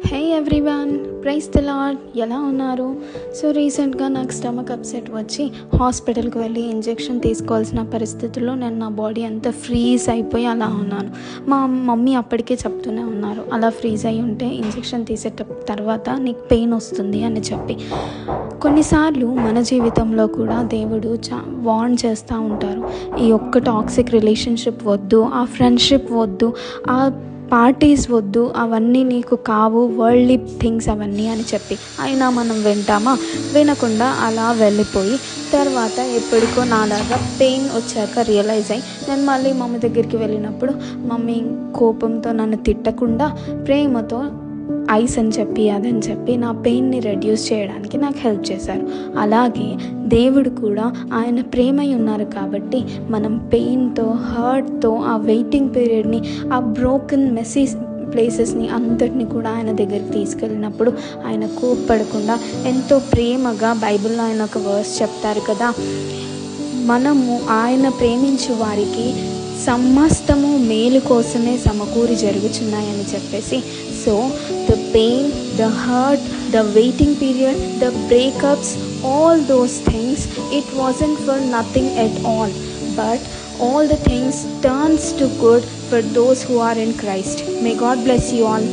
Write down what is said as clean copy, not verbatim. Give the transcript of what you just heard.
Hey everyone, praise the Lord. ఎలా ఉన్నారు? So రీసెంట్గా నాకు స్టమక్ అప్సెట్ వచ్చి హాస్పిటల్కి వెళ్ళి ఇంజెక్షన్ తీసుకోవాల్సిన పరిస్థితుల్లో నేను నా బాడీ అంతా ఫ్రీజ్ అయిపోయి అలా ఉన్నాను. మా మమ్మీ అప్పటికే చెప్తూనే ఉన్నారు, అలా ఫ్రీజ్ అయి ఉంటే ఇంజెక్షన్ తర్వాత నీకు పెయిన్ వస్తుంది అని చెప్పి. కొన్నిసార్లు మన జీవితంలో కూడా దేవుడు వార్న్ చేస్తూ ఉంటారు. ఈ ఒక్క టాక్సిక్ రిలేషన్షిప్ వద్దు, ఆ ఫ్రెండ్షిప్ వద్దు, ఆ పార్టీస్ వద్దు, అవన్నీ నీకు కావు, వరల్డ్లీ థింగ్స్ అవన్నీ అని చెప్పి. అయినా మనం వింటామా? వినకుండా అలా వెళ్ళిపోయి తర్వాత ఎప్పటికో నాలాగా పెయిన్ వచ్చాక రియలైజ్ అయ్యి నేను మళ్ళీ మమ్మీ దగ్గరికి వెళ్ళినప్పుడు మమ్మీ కోపంతో నన్ను తిట్టకుండా ప్రేమతో ఐస్ అని చెప్పి అదని చెప్పి నా పెయిన్ని రెడ్యూస్ చేయడానికి నాకు హెల్ప్ చేశారు. అలాగే దేవుడు కూడా ఆయన ప్రేమై ఉన్నారు కాబట్టి మనం పెయిన్తో, హర్ట్తో, ఆ వెయిటింగ్ పీరియడ్ని, ఆ బ్రోకెన్ మెస్సీ ప్లేసెస్ని అంతటిని కూడా ఆయన దగ్గరికి తీసుకెళ్ళినప్పుడు ఆయన కోప్పడకుండా ఎంతో ప్రేమగా, బైబిల్లో ఆయన ఒక వర్స్ చెప్తారు కదా, మనము ఆయన ప్రేమించు వారికి సమస్తము మేలు కోసమే సమకూరి జరుగుతున్నాయని చెప్పేసి. So the pain, the hurt, the waiting period, the breakups, all those things, it wasn't for nothing at all, but all the things turns to good for those who are in Christ. May God bless you all.